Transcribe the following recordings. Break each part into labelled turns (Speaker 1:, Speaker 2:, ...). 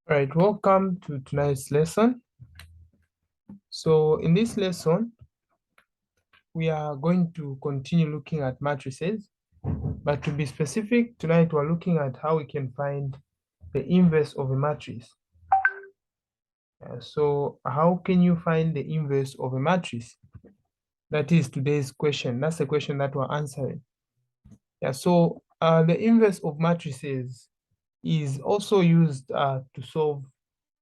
Speaker 1: All right, welcome to tonight's lesson. So in this lesson, we are going to continue looking at matrices, but to be specific, tonight we're looking at how we can find the inverse of a matrix. So how can you find the inverse of a matrix? That is today's question. That's the question that we're answering. So the inverse of matrices is also used to solve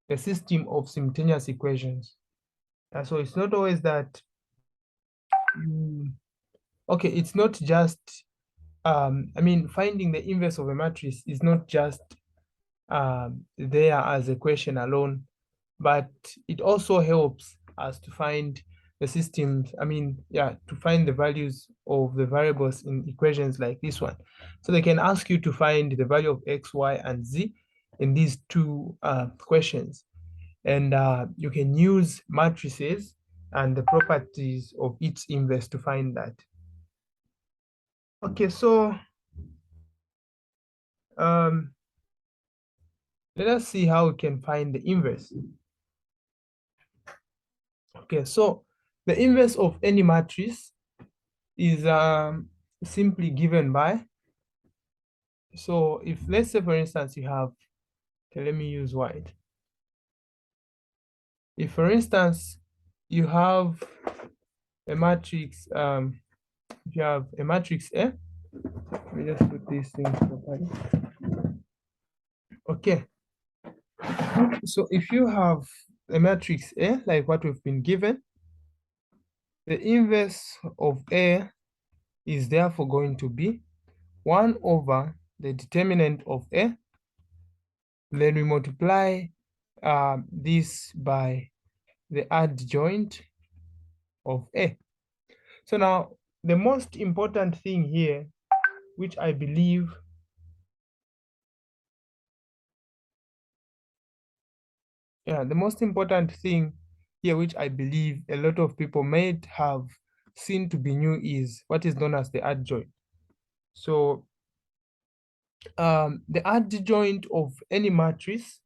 Speaker 1: a system of simultaneous equations. So it's not always that okay, it's not just finding the inverse of a matrix is not just there as a question alone, but it also helps us to find the systems, to find the values of the variables in equations like this one. So they can ask you to find the value of x, y, and z in these two questions. And you can use matrices and the properties of each inverse to find that. Okay, so let us see how we can find the inverse. Okay, so the inverse of any matrix is simply given by, so if let's say for instance you have, okay, let me use white. If for instance you have a matrix, if you have a matrix A, let me just put these things properly. Okay, so if you have a matrix A, like what we've been given, the inverse of A is therefore going to be 1 over the determinant of A. Then we multiply this by the adjoint of A. So now the most important thing here, which I believe the most important thing here, which I believe a lot of people might have seen to be new, is what is known as the adjoint. So the adjoint of any matrix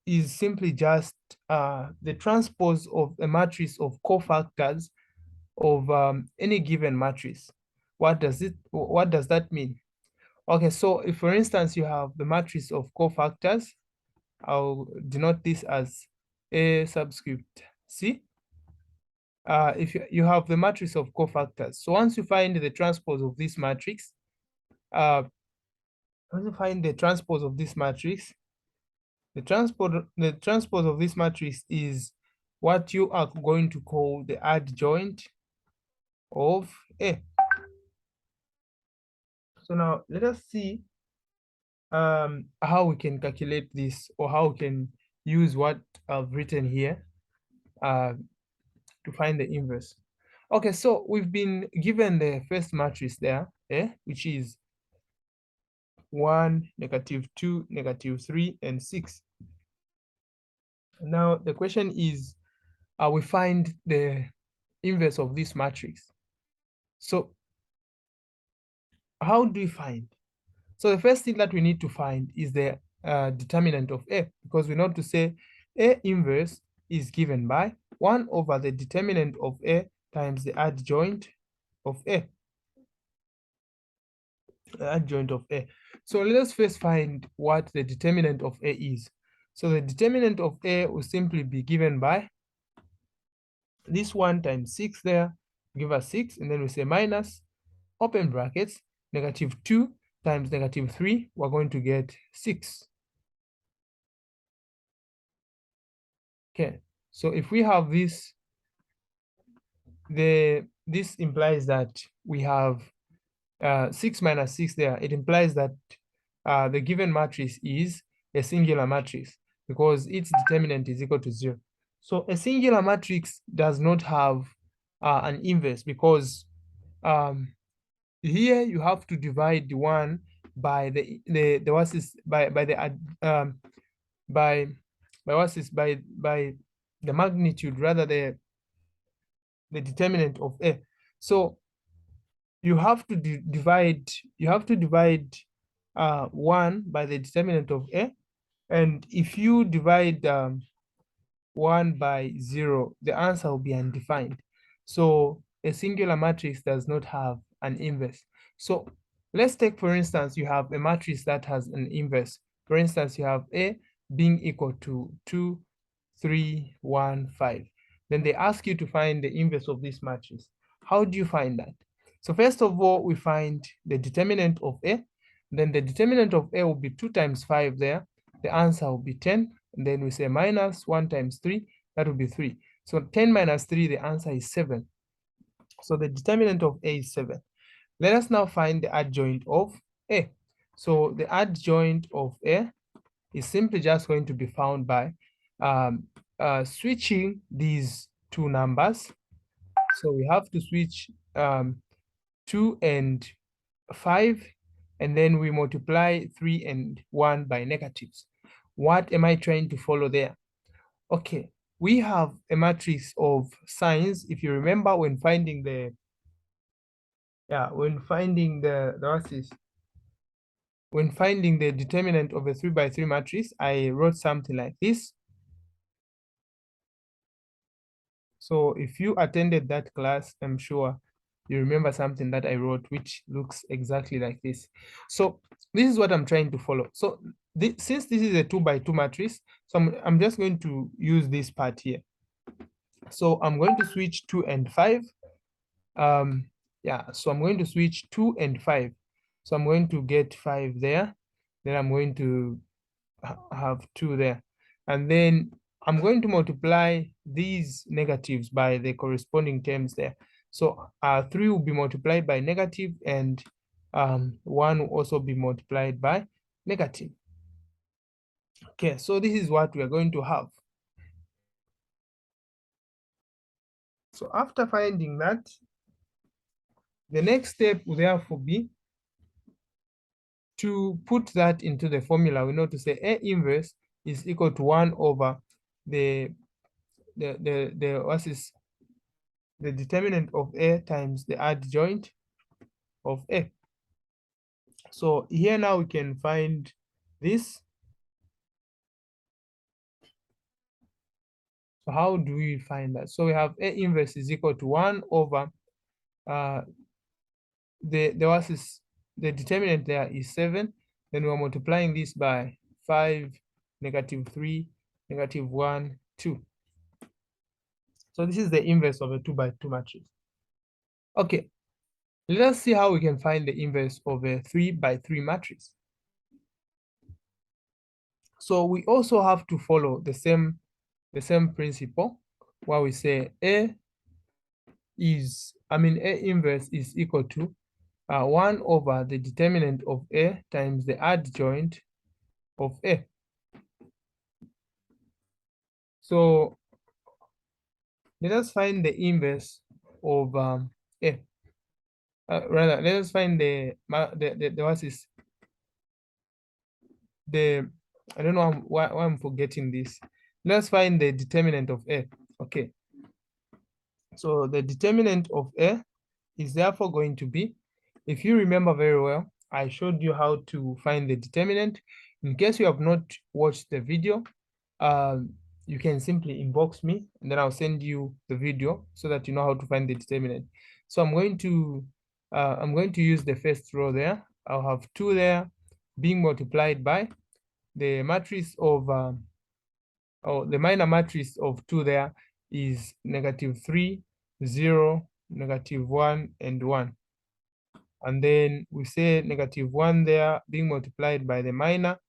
Speaker 1: is simply just the transpose of a matrix of cofactors of any given matrix. What does that mean? Okay, so if for instance you have the matrix of cofactors, I'll denote this as A subscript C. If you have the matrix of cofactors, so once you find the transpose of this matrix, the transpose of this matrix is what you are going to call the adjoint of A. So now let us see how we can calculate this, or how we can use what I've written here to find the inverse. Okay, so we've been given the first matrix there, which is 1, -2, -3, and 6. Now the question is, we find the inverse of this matrix. So how do we find? So the first thing that we need to find is the determinant of A, because we know to say A inverse is given by 1 over the determinant of A times the adjoint of A. Adjoint of A. So let us first find what the determinant of A is. So the determinant of A will simply be given by this 1 times 6 there, give us 6, and then we say minus, open brackets, -2 times -3, we're going to get 6. Okay, so if we have this, this implies that we have 6 minus 6 there. It implies that the given matrix is a singular matrix because its determinant is equal to 0. So a singular matrix does not have an inverse, because here you have to divide the 1 by the magnitude, rather the determinant of A. So you have to divide 1 by the determinant of A, And if you divide 1 by 0, the answer will be undefined. So a singular matrix does not have an inverse. So let's take, for instance, you have a matrix that has an inverse. For instance, you have A being equal to 2, 3, 1, 5. Then they ask you to find the inverse of this matrix. How do you find that? So first of all, we find the determinant of A. Then the determinant of A will be 2 times 5 there. The answer will be 10. And then we say minus 1 times 3, that will be 3. So 10 minus 3, the answer is 7. So the determinant of A is 7. Let us now find the adjoint of A. So the adjoint of A is simply just going to be found by switching these two numbers. So we have to switch 2 and 5, and then we multiply 3 and 1 by negatives. What am I trying to follow there? Okay, we have a matrix of signs. If you remember, when finding the when finding the determinant of a 3 by 3 matrix, I wrote something like this. So if you attended that class, I'm sure you remember something that I wrote, which looks exactly like this. So this is what I'm trying to follow. So since this is a 2 by 2 matrix, so I'm just going to use this part here. So I'm going to switch 2 and 5. So I'm going to switch 2 and 5. So I'm going to get 5 there. Then I'm going to have 2 there. And then I'm going to multiply these negatives by the corresponding terms there. So 3 will be multiplied by negative, and 1 will also be multiplied by negative. Okay, so this is what we are going to have. So after finding that, the next step will therefore be to put that into the formula. We know to say A inverse is equal to 1 over the determinant of A times the adjoint of A. So here now we can find this. So how do we find that? So we have A inverse is equal to 1 over the determinant there is 7. Then we're multiplying this by 5, -3, -1, 2. So this is the inverse of a 2 by 2 matrix. Okay, let us see how we can find the inverse of a 3 by 3 matrix. So we also have to follow the same principle, where we say A inverse is equal to 1 over the determinant of A times the adjoint of A. So let us find the inverse of A. Rather, let us find I don't know why I'm forgetting this. Let's find the determinant of A. Okay. So the determinant of A is therefore going to be, if you remember very well, I showed you how to find the determinant. In case you have not watched the video, you can simply inbox me, and then I'll send you the video so that you know how to find the determinant. So I'm going to use the first row there. I'll have 2 there being multiplied by the matrix of the minor matrix of 2 there is -3, 0, -1, and 1. And then we say -1 there being multiplied by the minor.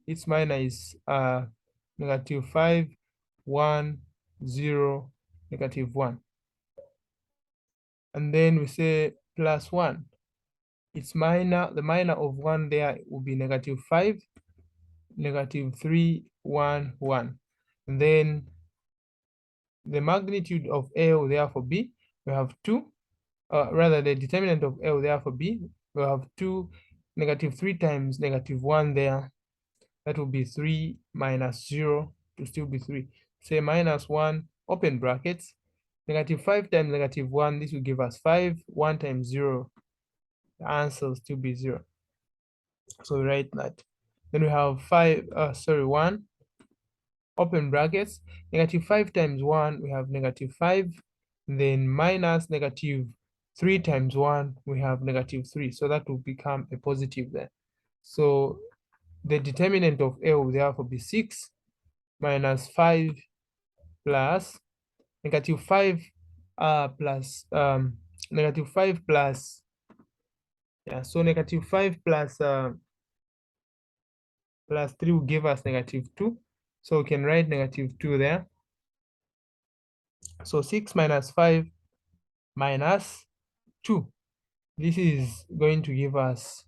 Speaker 1: Its minor is -5, 1, 0, -1. And then we say +1. Its minor, the minor of 1 there will be -5, -3, 1, 1. And then the magnitude of A will therefore be, we have 2, rather the determinant of A will therefore be, we have 2, -3 times -1 there. That will be 3 minus 0 to still be 3. Say -1, open brackets, -5 times -1, this will give us 5, 1 times 0, the answer will still be 0. So we write that. Then we have 1, open brackets, -5 times 1, we have -5, then minus -3 times 1, we have -3. So that will become a positive there. So the determinant of A will therefore be 6 minus 5 plus -5 plus -5 plus, yeah, so -5 plus 3 will give us -2. So we can write -2 there. So 6 minus 5 minus 2. This is going to give us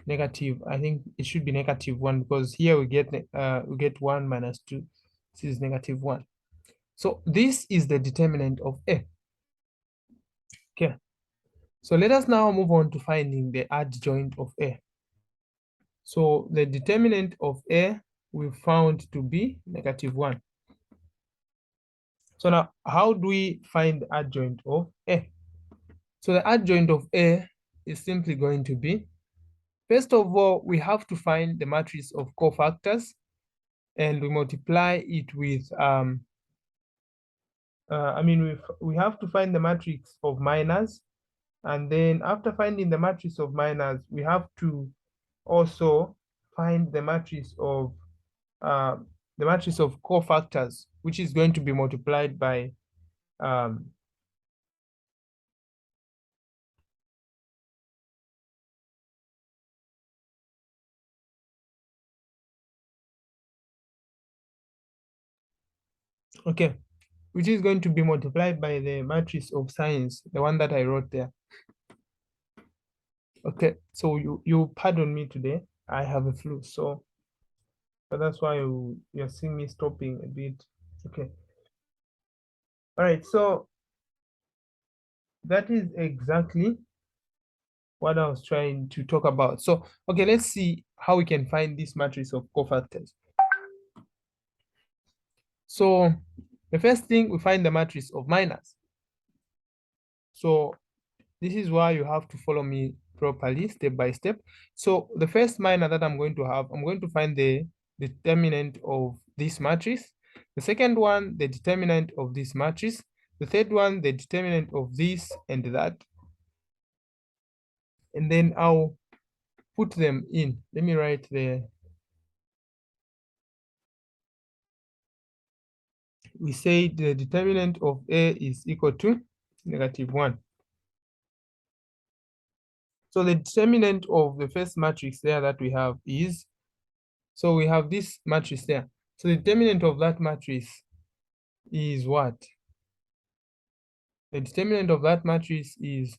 Speaker 1: negative, I think it should be -1, because here we get 1 minus 2. This is -1. So this is the determinant of A. Okay. So let us now move on to finding the adjoint of A. So the determinant of A we found to be -1. So now, how do we find the adjoint of A? So the adjoint of A is simply going to be, first of all, we have to find the matrix of cofactors, and we multiply it with, we have to find the matrix of minors, and then after finding the matrix of minors, we have to also find the matrix of cofactors, which is going to be multiplied by okay, which is going to be multiplied by the matrix of signs, the one that I wrote there. Okay, so you pardon me today. I have a flu, so that's why you're seeing me stopping a bit. Okay. All right, so that is exactly what I was trying to talk about. So, okay, let's see how we can find this matrix of cofactors. So the first thing, we find the matrix of minors. So this is why you have to follow me properly, step by step. So the first minor that I'm going to have, I'm going to find the determinant of this matrix. The second one, the determinant of this matrix. The third one, the determinant of this and that. And then I'll put them in. Let me write the, we say the determinant of A is equal to -1. So the determinant of the first matrix there that we have is, so we have this matrix there. So the determinant of that matrix is what? The determinant of that matrix is,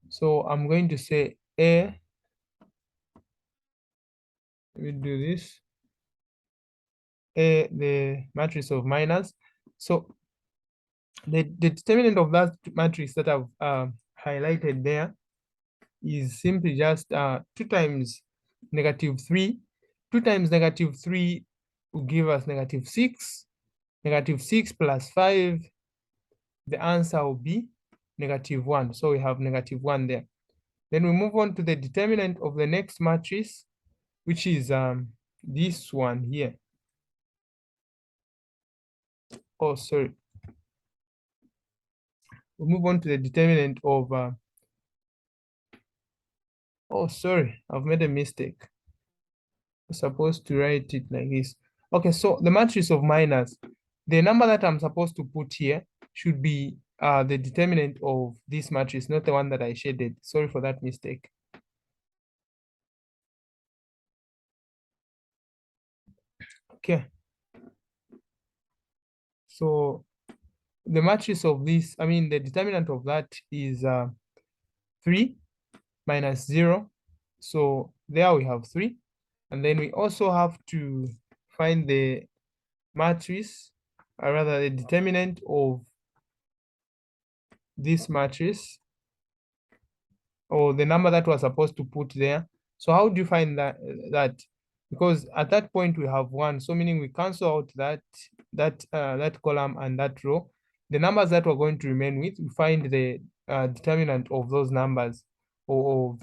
Speaker 1: so I'm going to say A, let me do this, A, the matrix of minors. So the determinant of that matrix that I've highlighted there is simply just 2 times -3. 2 times -3 will give us -6. -6 plus 5, the answer will be -1. So we have -1 there. Then we move on to the determinant of the next matrix, which is this one here. Oh, sorry. We move on to the determinant of, oh, sorry, I've made a mistake. I'm supposed to write it like this. Okay, so the matrix of minors, the number that I'm supposed to put here should be the determinant of this matrix, not the one that I shaded. Sorry for that mistake. Okay. So the matrix of this, the determinant of that is 3 minus 0. So there we have 3. And then we also have to find the matrix, or rather the determinant of this matrix, or the number that we're supposed to put there. So how do you find that? Because at that point we have 1, so meaning we cancel out that column and that row. The numbers that we're going to remain with, we find the determinant of those numbers, or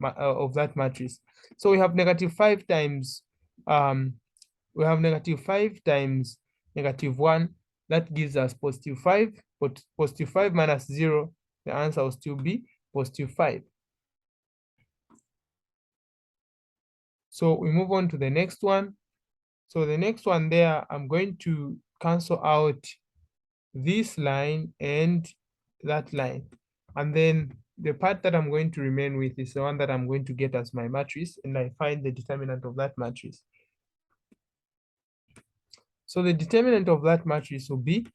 Speaker 1: of that matrix. So we have -5 times we have negative 5 times negative 1. That gives us positive 5, but positive 5 minus 0, the answer will still be positive 5. So we move on to the next one. So the next one there, I'm going to cancel out this line and that line. And then the part that I'm going to remain with is the one that I'm going to get as my matrix, and I find the determinant of that matrix. So the determinant of that matrix will be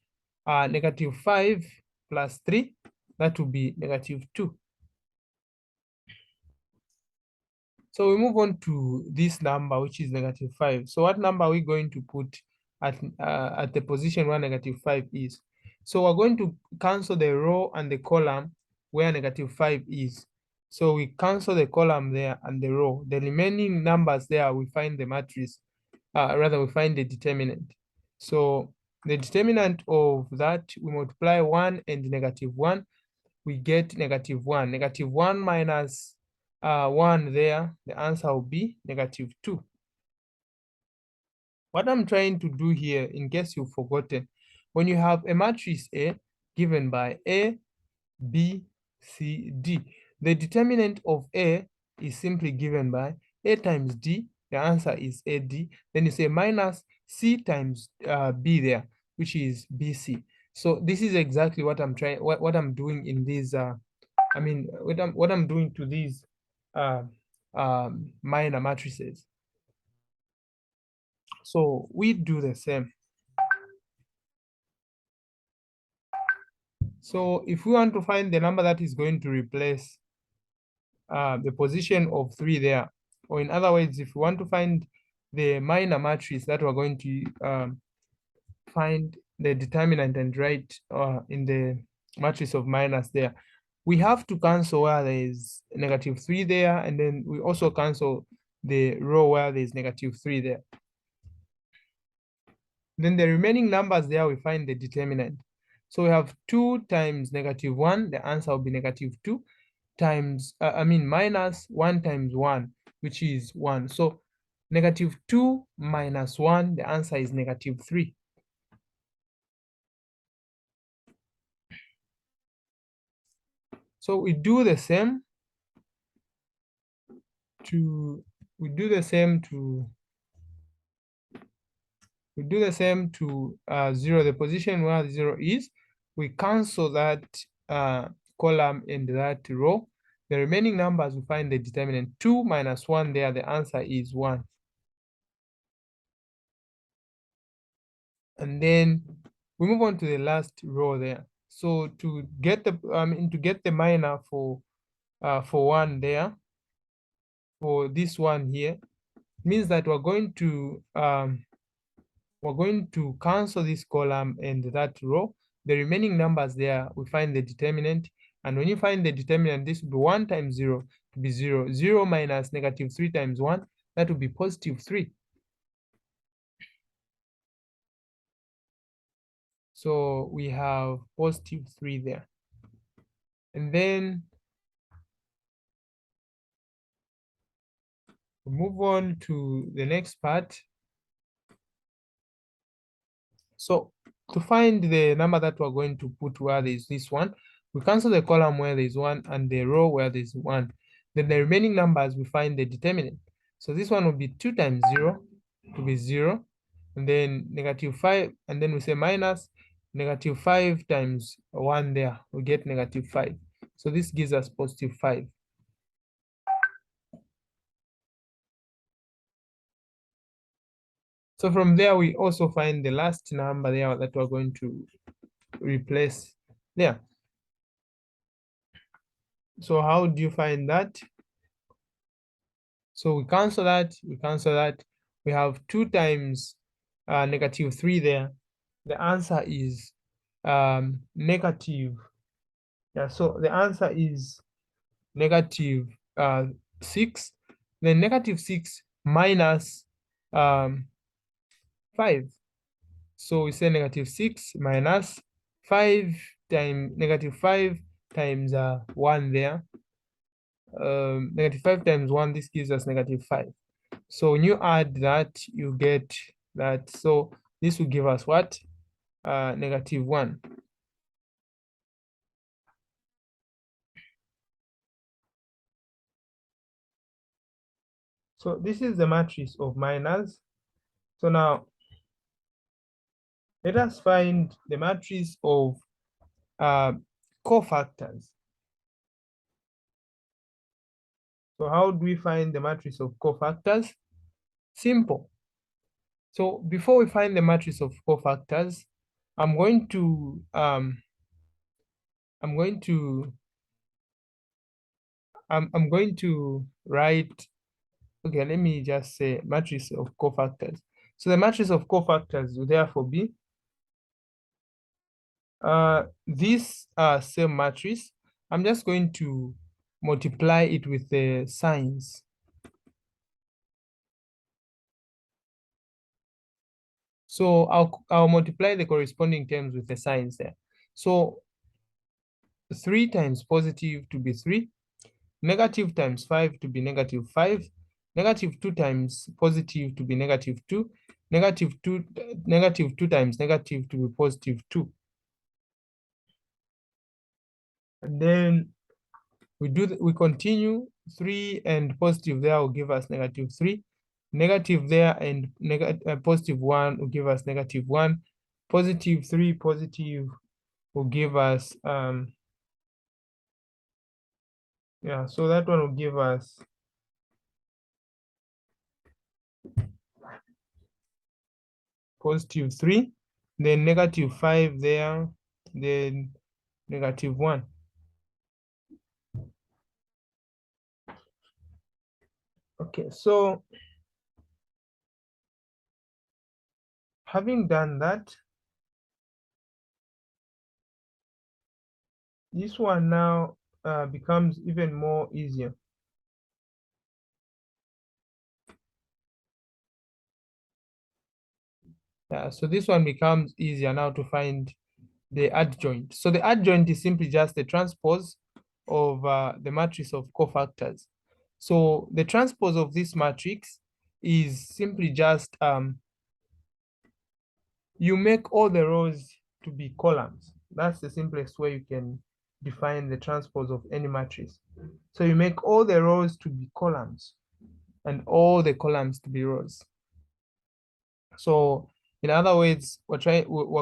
Speaker 1: negative 5 plus 3. That will be negative 2. So we move on to this number, which is negative 5. So what number are we going to put at the position where negative 5 is? So we're going to cancel the row and the column where negative 5 is. So we cancel the column there and the row. The remaining numbers there, we find the matrix, rather we find the determinant. So the determinant of that, we multiply 1 and negative 1, we get negative 1. Negative 1 minus 1 there, the answer will be negative 2. What I'm trying to do here, in case you've forgotten, when you have a matrix A given by A, B, C, D, the determinant of A is simply given by A times D, the answer is AD. Then you say minus C times B there, which is BC. So this is exactly what I'm trying, what I'm doing in these, what I'm doing to these minor matrices. So we do the same. So if we want to find the number that is going to replace the position of 3 there, or in other words, if we want to find the minor matrix that we're going to find the determinant and write in the matrix of minus there, we have to cancel where there is negative 3 there, and then we also cancel the row where there is negative 3 there. Then the remaining numbers there, we find the determinant. So we have 2 times negative 1, the answer will be negative 2, times, minus 1 times 1, which is 1. So negative 2 minus 1, the answer is negative 3. So we do the same to 0, the position where 0 is. We cancel that column and that row. The remaining numbers, we find the determinant. 2 minus 1 there, the answer is 1. And then we move on to the last row there. So to get the minor for 1 there, for this one here, means that we're going to cancel this column and that row. The remaining numbers there, we find the determinant. And when you find the determinant, this will be 1 times 0 to be 0. 0 minus negative 3 times 1, that will be positive 3. So we have positive 3 there. And then we move on to the next part. So to find the number that we're going to put where there's this one, we cancel the column where there's 1 and the row where there's 1. Then the remaining numbers, we find the determinant. So this one will be 2 times 0 to be 0. And then negative 5, and then we say minus negative 5 times 1 there, we get negative 5. So this gives us positive 5. So from there, we also find the last number there that we're going to replace there. So how do you find that? So we cancel that, We have 2 times negative 3 there. The answer is negative. Yeah, so the answer is negative 6. Then negative 6 minus 5. So we say negative 6 minus 5 times negative 5 times 1 there. Negative 5 times 1, this gives us negative 5. So when you add that, you get that. So this will give us what? -1. So this is the matrix of minors. So now let us find the matrix of cofactors. So how do we find the matrix of cofactors? Simple. So before we find the matrix of cofactors, I'm going to I'm going to I'm going to write. Okay, let me just say matrix of cofactors. So the matrix of cofactors will therefore be this same matrix. I'm just going to multiply it with the signs. So I'll multiply the corresponding terms with the signs there. So 3 times positive to be 3, negative times 5 to be -5, -2 times positive to be -2, -2 times negative to be +2. And then we continue. 3 and positive there will give us -3, negative there and +1 will give us -1, +3 positive will give us yeah, so that one will give us +3, then -5 there, then -1. Okay, so having done that, this one now becomes even more easier. Yeah, so this one becomes easier now to find the adjoint. So the adjoint is simply just the transpose of the matrix of cofactors. So the transpose of this matrix is simply just you make all the rows to be columns. That's the simplest way you can define the transpose of any matrix. So you make all the rows to be columns and all the columns to be rows. So in other words, we're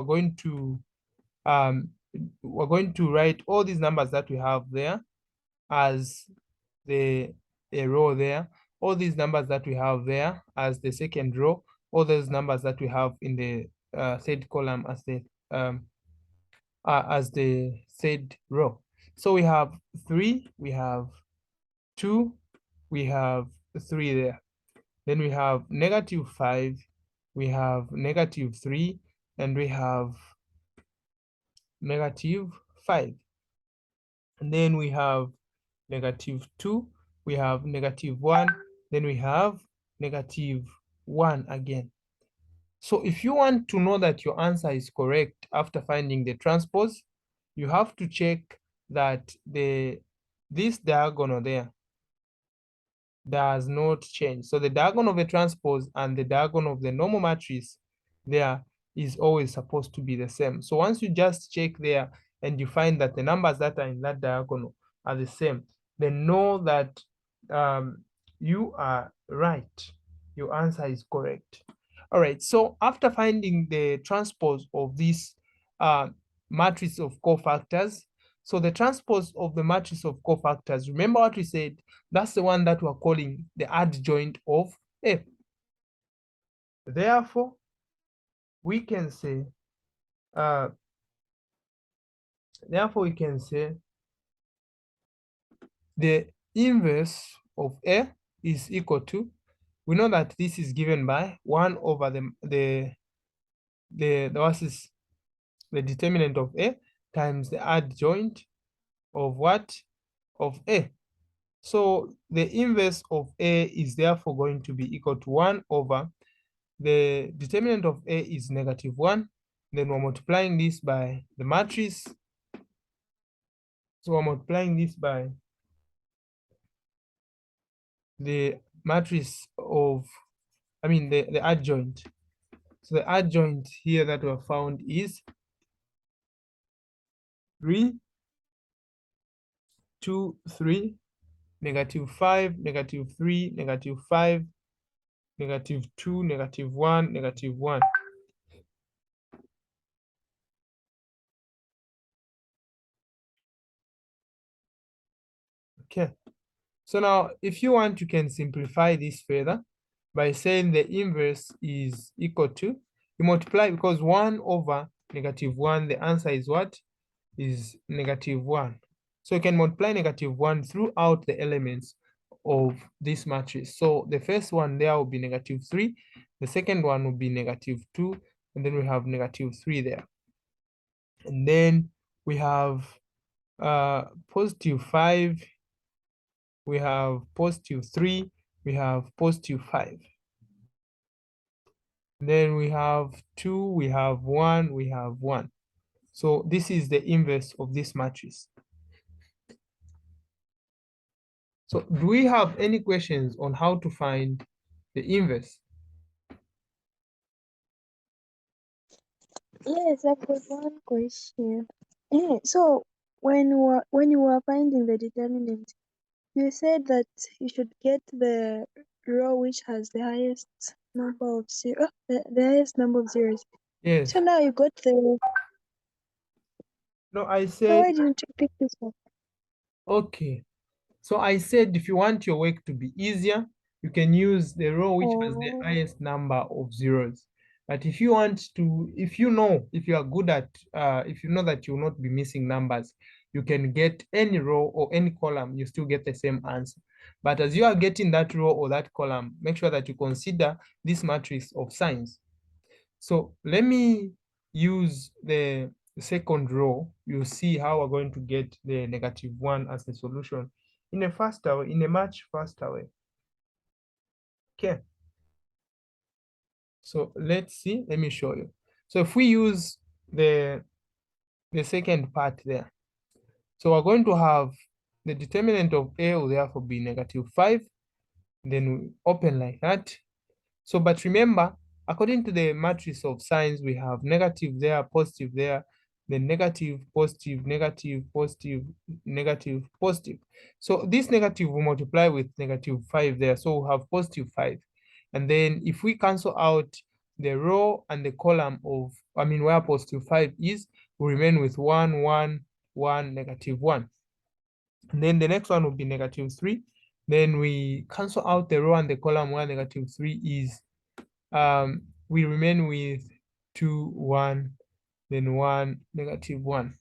Speaker 1: going to write all these numbers that we have there as a row there, all these numbers that we have there as the second row, all those numbers that we have in the third column as the third row. So we have 3, we have 2, we have 3 there. Then we have -5, we have -3, and we have -5. And then we have -2, we have -1, then we have -1 again. So if you want to know that your answer is correct after finding the transpose, you have to check that this diagonal there does not change. So the diagonal of the transpose and the diagonal of the normal matrix there is always supposed to be the same. So once you just check there and you find that the numbers that are in that diagonal are the same, then know that you are right. Your answer is correct. All right, so after finding the transpose of this matrix of cofactors, so the transpose of the matrix of cofactors, remember what we said, that's the one that we're calling the adjoint of A. Therefore, we can say, the inverse of A is equal to, we know that this is given by 1 over the determinant of A times the adjoint of what? Of A. So the inverse of A is therefore going to be equal to 1 over the determinant of A is -1. Then we're multiplying this by the matrix. So we're multiplying this by the matrix of, the adjoint. So the adjoint here that we have found is 3, 2, 3, -5, -3, -5, -2, -1, -1. Okay. So now, if you want, you can simplify this further by saying the inverse is equal to, you multiply, because 1 over -1, the answer is what? Is -1. So you can multiply -1 throughout the elements of this matrix. So the first one there will be -3, the second one will be -2, and then we have -3 there. And then we have +5, we have +3, we have +5. Then we have 2, we have 1, we have 1. So this is the inverse of this matrix. So do we have any questions on how to find the inverse?
Speaker 2: Yes, I've got one question. Yeah, so when you were finding the determinant, you said that you should get the row which has the highest number of the highest number of zeros.
Speaker 1: Yes.
Speaker 2: So now you got the.
Speaker 1: No, I
Speaker 2: So
Speaker 1: said,
Speaker 2: why didn't you pick this one?
Speaker 1: okay. So I said if you want your work to be easier, you can use the row which has the
Speaker 2: Oh,
Speaker 1: highest number of zeros. But if you want to, if you are good at, if you know that you will not be missing numbers, you can get any row or any column, you still get the same answer. But as you are getting that row or that column, make sure that you consider this matrix of signs. So let me use the second row. You'll see how we're going to get the -1 as the solution in a faster way, in a much faster way. Okay. So let's see, let me show you. So if we use the second part there, so we're going to have the determinant of A will therefore be -5, then we open like that. So, but remember, according to the matrix of signs, we have negative there, positive there, then negative, positive, negative, positive, negative, positive. So this negative will multiply with -5 there. So we'll have +5. And then if we cancel out the row and the column of, where +5 is, we remain with 1, 1, 1, -1. And then the next one will be -3. Then we cancel out the row and the column where -3 is. We remain with 2, 1, then 1, -1.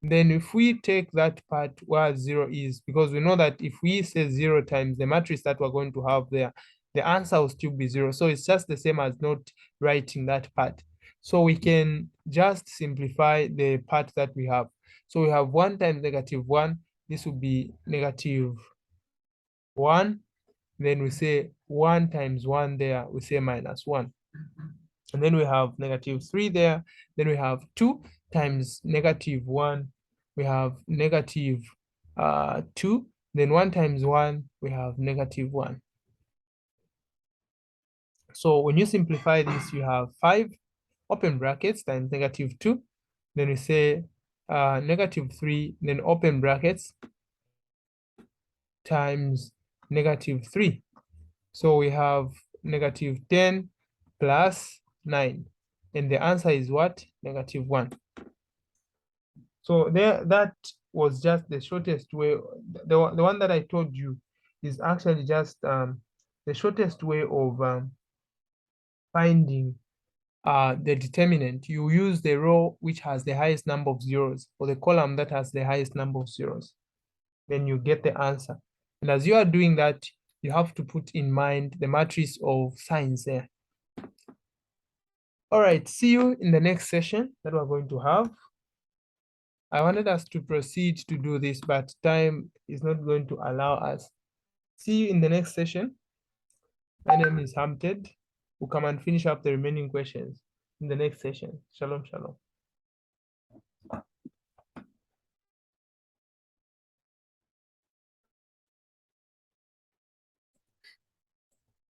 Speaker 1: Then if we take that part where 0 is, because we know that if we say 0 times the matrix that we're going to have there, the answer will still be 0. So it's just the same as not writing that part. So we can just simplify the part that we have. So we have 1 times -1. This will be -1. Then we say 1 times 1 there, we say -1. And then we have -3 there. Then we have 2 times -1. We have -2. Then 1 times 1, we have -1. So when you simplify this, you have 5 open brackets times -2. Then we say -3, then open brackets times -3. So we have -10 plus 9. And the answer is what? -1. So there, that was just the shortest way. The one that I told you is actually just the shortest way of finding the determinant. You use the row which has the highest number of zeros, or the column that has the highest number of zeros. Then you get the answer. And as you are doing that, you have to put in mind the matrix of signs there. All right, see you in the next session that we're going to have. I wanted us to proceed to do this, but time is not going to allow us. See you in the next session. My name is Hamted. We'll come and finish up the remaining questions in the next session. Shalom, shalom.